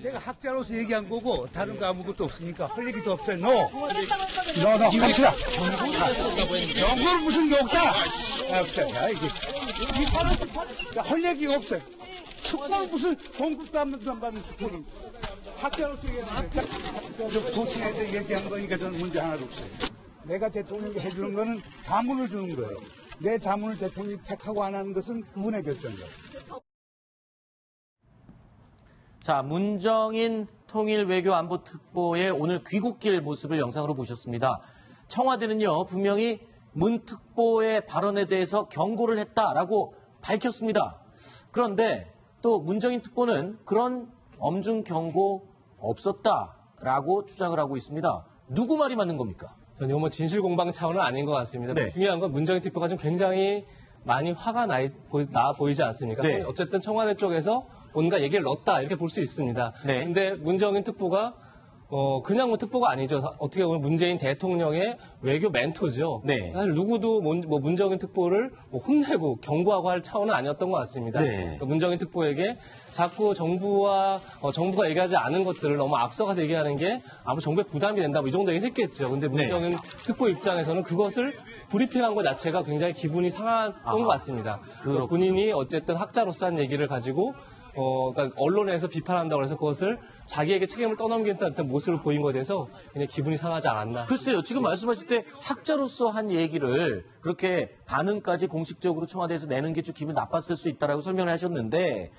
내가 학자로서 얘기한 거고 다른 거 아무것도 없으니까 할 얘기도 없어요. 너 합시다. 경고를 무슨 게 없다. 없어요. 이게 할 얘기가 없어요. 특별 무슨 공급도 안 받는 특별은 학자로서 얘기하는 거예요. 도시에서 얘기한 거니까 저는 문제 하나도 없어요. 내가 대통령이 해주는 거는 자문을 주는 거예요. 내 자문을 대통령이 택하고 안 하는 것은 그분의 결정이에요. 자, 문정인 통일외교안보특보의 오늘 귀국길 모습을 영상으로 보셨습니다. 청와대는요, 분명히 문 특보의 발언에 대해서 경고를 했다라고 밝혔습니다. 그런데 또 문정인 특보는 그런 엄중 경고 없었다라고 주장을 하고 있습니다. 누구 말이 맞는 겁니까? 저는 이거 진실 공방 차원은 아닌 것 같습니다. 네. 중요한 건 문정인 특보가 좀 굉장히 많이 화가 나 보이지 않습니까? 네. 어쨌든 청와대 쪽에서 뭔가 얘기를 넣었다 이렇게 볼 수 있습니다. 네. 근데 문정인 특보가 그냥 특보가 아니죠. 어떻게 보면 문재인 대통령의 외교 멘토죠. 네. 사실 누구도 문정인 특보를 혼내고 경고하고 할 차원은 아니었던 것 같습니다. 네. 문정인 특보에게 자꾸 정부가 얘기하지 않은 것들을 너무 앞서가서 얘기하는 게 아무 정부에 부담이 된다, 이 정도 얘기를 했겠죠. 근데 문정인 특보 입장에서는 그것을 브리핑한 것 자체가 굉장히 기분이 상했던 것 같습니다. 본인이 어쨌든 학자로서 한 얘기를 가지고 그러니까 언론에서 비판한다고 해서 그것을 자기에게 책임을 떠넘기는 듯한 모습을 보인 것에 대해서 그냥 기분이 상하지 않았나. 글쎄요. 지금 말씀하실 때 학자로서 한 얘기를 그렇게 반응까지 공식적으로 청와대에서 내는 게 좀 기분 나빴을 수 있다라고 설명을 하셨는데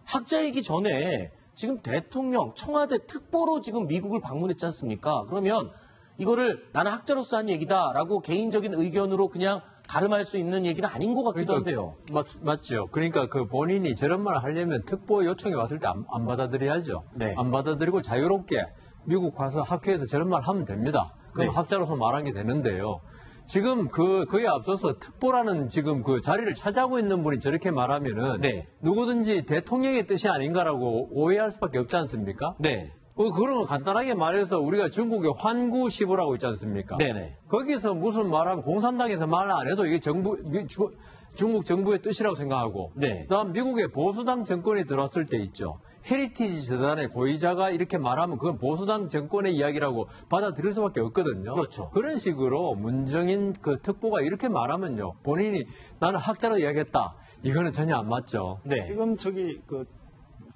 학자이기 전에 지금 대통령, 청와대 특보로 지금 미국을 방문했지 않습니까? 그러면 이거를 나는 학자로서 한 얘기다라고 개인적인 의견으로 그냥 가름할 수 있는 얘기는 아닌 것 같기도 한데요. 맞죠. 그러니까 그 본인이 저런 말을 하려면 특보 요청이 왔을 때 안 받아들여야죠. 네. 안 받아들이고 자유롭게 미국 가서 학회에서 저런 말 하면 됩니다. 그럼 네. 학자로서 말한 게 되는데요. 지금 그에 앞서서 특보라는 지금 그 자리를 차지하고 있는 분이 저렇게 말하면은 네. 누구든지 대통령의 뜻이 아닌가라고 오해할 수밖에 없지 않습니까? 네. 그러면 간단하게 말해서 우리가 중국의 환구시보라고 있지 않습니까? 네네. 거기서 무슨 말하면 공산당에서 말 안 해도 이게 중국 정부의 뜻이라고 생각하고 네. 그다음 미국의 보수당 정권이 들어왔을 때 있죠. 헤리티지 재단의 고위자가 이렇게 말하면 그건 보수당 정권의 이야기라고 받아들일 수밖에 없거든요. 그렇죠. 그런 식으로 문정인 그 특보가 이렇게 말하면요. 본인이 나는 학자로 이야기했다. 이거는 전혀 안 맞죠. 네.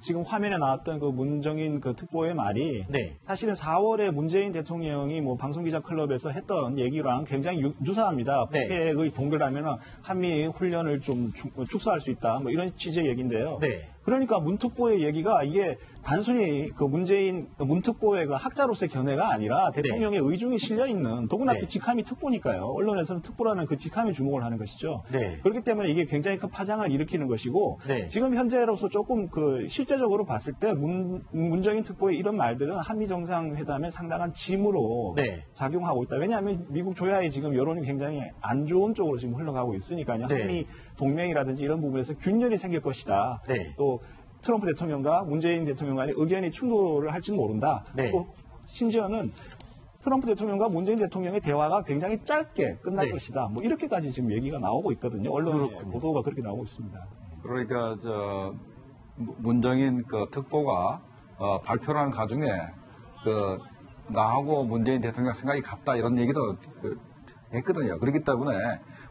지금 화면에 나왔던 그 문정인 그 특보의 말이 네. 사실은 4월에 문재인 대통령이 뭐 방송기자클럽에서 했던 얘기랑 굉장히 유사합니다. 네. 북핵의 동결하면 한미 훈련을 좀 축소할 수 있다. 뭐 이런 취지의 얘기인데요. 네. 그러니까 문특보의 얘기가 이게 단순히 그 문특보의 그 학자로서의 견해가 아니라 대통령의 의중이 실려 있는 더구나 그 직함이 특보니까요. 언론에서는 특보라는 그 직함에 주목을 하는 것이죠. 네. 그렇기 때문에 이게 굉장히 큰 파장을 일으키는 것이고 네. 지금 현재로서 조금 그 실제적으로 봤을 때 문정인 특보의 이런 말들은 한미 정상회담에 상당한 짐으로 네. 작용하고 있다. 왜냐하면 미국 조야의 지금 여론이 굉장히 안 좋은 쪽으로 지금 흘러가고 있으니까요. 네. 한미 동맹이라든지 이런 부분에서 균열이 생길 것이다. 네. 또 트럼프 대통령과 문재인 대통령 간의 의견이 충돌을 할지는 모른다. 네. 또 심지어는 트럼프 대통령과 문재인 대통령의 대화가 굉장히 짧게 끝날 네. 것이다. 뭐 이렇게까지 지금 얘기가 나오고 있거든요. 언론의 그렇군요. 보도가 그렇게 나오고 있습니다. 그러니까 문정인 그 특보가 발표하는 가중에 나하고 문재인 대통령 생각이 같다 이런 얘기도 했거든요. 그렇기 때문에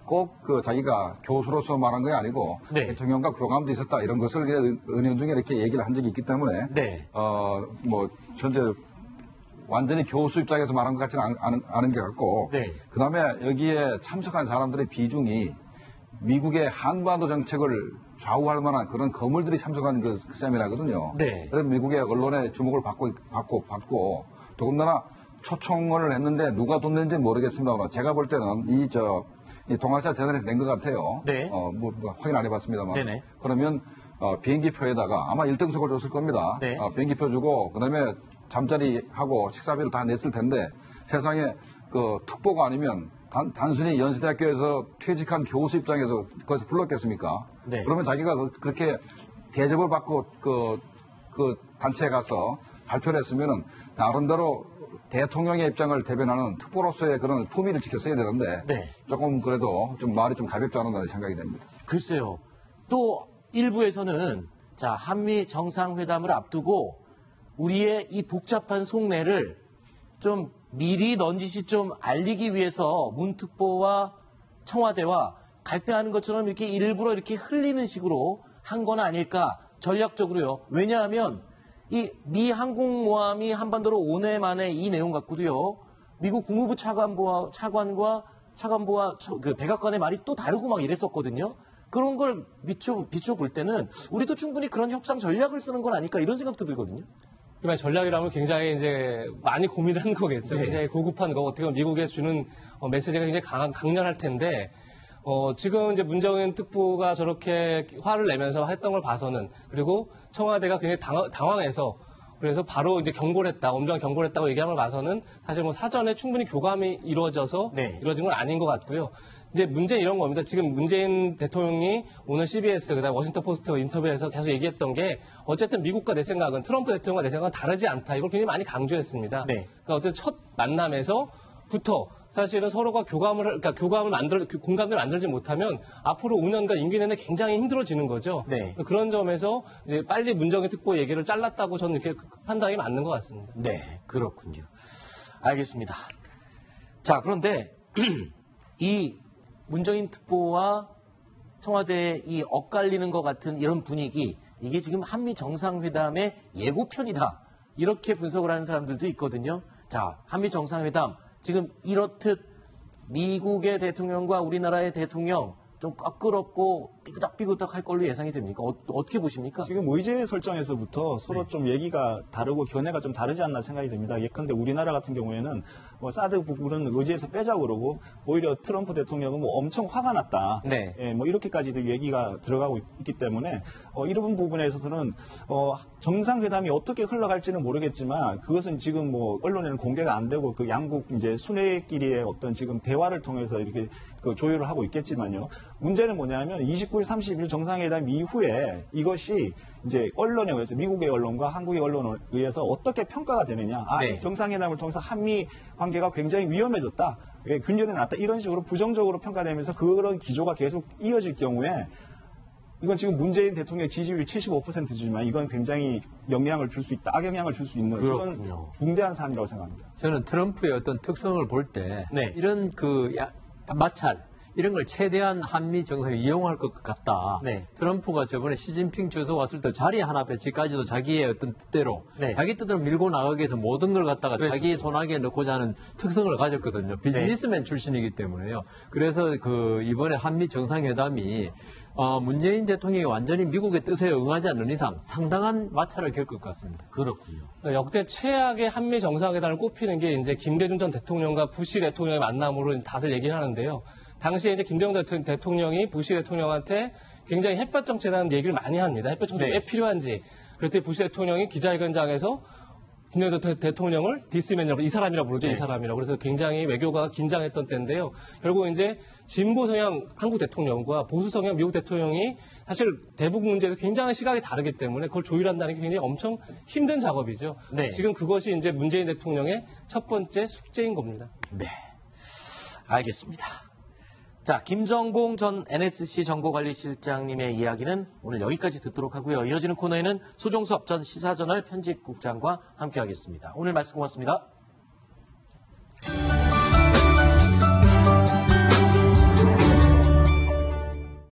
꼭 자기가 교수로서 말한 게 아니고 네. 대통령과 교감도 있었다 이런 것을 은연중에 이렇게 얘기를 한 적이 있기 때문에 네. 현재 완전히 교수 입장에서 말한 것 같지는 않은 게 같고 네. 그다음에 여기에 참석한 사람들의 비중이 미국의 한반도 정책을 좌우할 만한 그런 거물들이 참석한 그 세미나거든요. 네. 그래서 미국의 언론의 주목을 받고 더군다나 초청을 했는데 누가 뒀는지 모르겠습니다만 제가 볼 때는 이 동아시아 재단에서 낸 것 같아요. 네. 확인 안 해봤습니다만. 네네. 그러면 비행기표에다가 아마 1등석을 줬을 겁니다. 네. 비행기표 주고 그다음에 잠자리하고 식사비를 다 냈을 텐데 세상에 그 특보가 아니면 단순히 연세대학교에서 퇴직한 교수 입장에서 거기서 불렀겠습니까? 네. 그러면 자기가 그렇게 대접을 받고 그 단체에 가서 발표를 했으면은 나름대로 대통령의 입장을 대변하는 특보로서의 그런 품위를 지켰어야 되는데 네. 조금 그래도 좀 말이 좀 가볍지 않았나 생각이 됩니다. 글쎄요. 또 일부에서는 자 한미 정상회담을 앞두고 우리의 이 복잡한 속내를 좀 미리 넌지시 좀 알리기 위해서 문특보와 청와대와 갈등하는 것처럼 이렇게 일부러 이렇게 흘리는 식으로 한 건 아닐까 전략적으로요. 왜냐하면 이 미 항공모함이 한반도로 오네 만에 이 내용 갖고도요. 미국 국무부 차관과 그 백악관의 말이 또 다르고 막 이랬었거든요. 그런 걸 비춰볼 때는 우리도 충분히 그런 협상 전략을 쓰는 건 아닐까 이런 생각도 들거든요. 그러니까 전략이라면 굉장히 이제 많이 고민을 한 거겠죠. 네. 굉장히 고급한 거 어떻게 보면 미국에서 주는 메시지가 굉장히 강렬할 텐데 지금 이제 문정인 특보가 저렇게 화를 내면서 했던 걸 봐서는 그리고 청와대가 굉장히 당황해서 그래서 바로 이제 경고를 했다, 엄정한 경고를 했다고 얘기한 걸 봐서는 사실 뭐 사전에 충분히 교감이 이루어져서 네. 이루어진 건 아닌 것 같고요. 이제 문제는 이런 겁니다. 지금 문재인 대통령이 오늘 CBS, 그다음 워싱턴 포스트 인터뷰에서 계속 얘기했던 게 어쨌든 미국과 내 생각은 트럼프 대통령과 내 생각은 다르지 않다. 이걸 굉장히 많이 강조했습니다. 네. 그러니까 어쨌든 첫 만남에서부터 사실은 서로가 공감을 만들지 못하면 앞으로 5년간 임기 내내 굉장히 힘들어지는 거죠. 네. 그런 점에서 이제 빨리 문정인 특보 얘기를 잘랐다고 저는 이렇게 판단이 맞는 것 같습니다. 네, 그렇군요. 알겠습니다. 자, 그런데 이 문정인 특보와 청와대의 이 엇갈리는 것 같은 이런 분위기, 이게 지금 한미 정상회담의 예고편이다. 이렇게 분석을 하는 사람들도 있거든요. 자, 한미 정상회담 지금 이렇듯 미국의 대통령과 우리나라의 대통령 좀 껄끄럽고 삐그덕삐그덕 할 걸로 예상이 됩니까? 어떻게 보십니까? 지금 의제 설정에서부터 서로 좀 얘기가 다르고 견해가 좀 다르지 않나 생각이 듭니다. 예컨대 우리나라 같은 경우에는 뭐 사드 부분은 의제에서 빼자고 그러고 오히려 트럼프 대통령은 뭐 엄청 화가 났다. 네. 예, 뭐 이렇게까지도 얘기가 들어가고 있기 때문에 이런 부분에 있어서는 정상회담이 어떻게 흘러갈지는 모르겠지만 그것은 지금 뭐 언론에는 공개가 안 되고 그 양국 이제 순회끼리의 어떤 지금 대화를 통해서 이렇게 그 조율을 하고 있겠지만요. 문제는 뭐냐면 29일, 30일 정상회담 이후에 이것이 이제 언론에 의해서 미국의 언론과 한국의 언론에 의해서 어떻게 평가가 되느냐. 네. 정상회담을 통해서 한미 관계가 굉장히 위험해졌다. 균열이 났다. 이런 식으로 부정적으로 평가되면서 그런 기조가 계속 이어질 경우에 이건 지금 문재인 대통령 지지율이 75%지만 이건 굉장히 영향을 줄 수 있다. 악영향을 줄 수 있는 그렇군요. 그런 중대한 사안이라고 생각합니다. 저는 트럼프의 어떤 특성을 볼 때 네. 이런 그 마찰 이런 걸 최대한 한미 정상에 이용할 것 같다. 네. 트럼프가 저번에 시진핑 주석 왔을 때 자리 하나 배치까지도 자기의 어떤 뜻대로 네. 자기 뜻대로 밀고 나가기 위해서 모든 걸 갖다가 그랬었죠. 자기의 손아귀에 넣고자 하는 특성을 가졌거든요. 비즈니스맨 출신이기 때문에요. 그래서 그 이번에 한미 정상회담이 문재인 대통령이 완전히 미국의 뜻에 응하지 않는 이상 상당한 마찰을 겪을 것 같습니다. 그렇군요. 역대 최악의 한미 정상회담을 꼽히는 게 이제 김대중 전 대통령과 부시 대통령의 만남으로 다들 얘기를 하는데요. 당시에 이제 김대중 대통령이 부시 대통령한테 굉장히 햇볕 정책이라는 얘기를 많이 합니다. 햇볕 정책이 네. 왜 필요한지. 그랬더니 부시 대통령이 기자회견장에서 김대중 대통령을 디스맨이라고, 이 사람이라고 부르죠. 네. 이 사람이라고. 그래서 굉장히 외교가 긴장했던 때인데요. 결국 이제 진보 성향 한국 대통령과 보수 성향 미국 대통령이 사실 대북 문제에서 굉장히 시각이 다르기 때문에 그걸 조율한다는 게 굉장히 엄청 힘든 작업이죠. 네. 지금 그것이 이제 문재인 대통령의 첫 번째 숙제인 겁니다. 네. 알겠습니다. 자, 김정봉 전 NSC 정보관리실장님의 이야기는 오늘 여기까지 듣도록 하고요. 이어지는 코너에는 소종섭 전 시사저널 편집국장과 함께하겠습니다. 오늘 말씀 고맙습니다.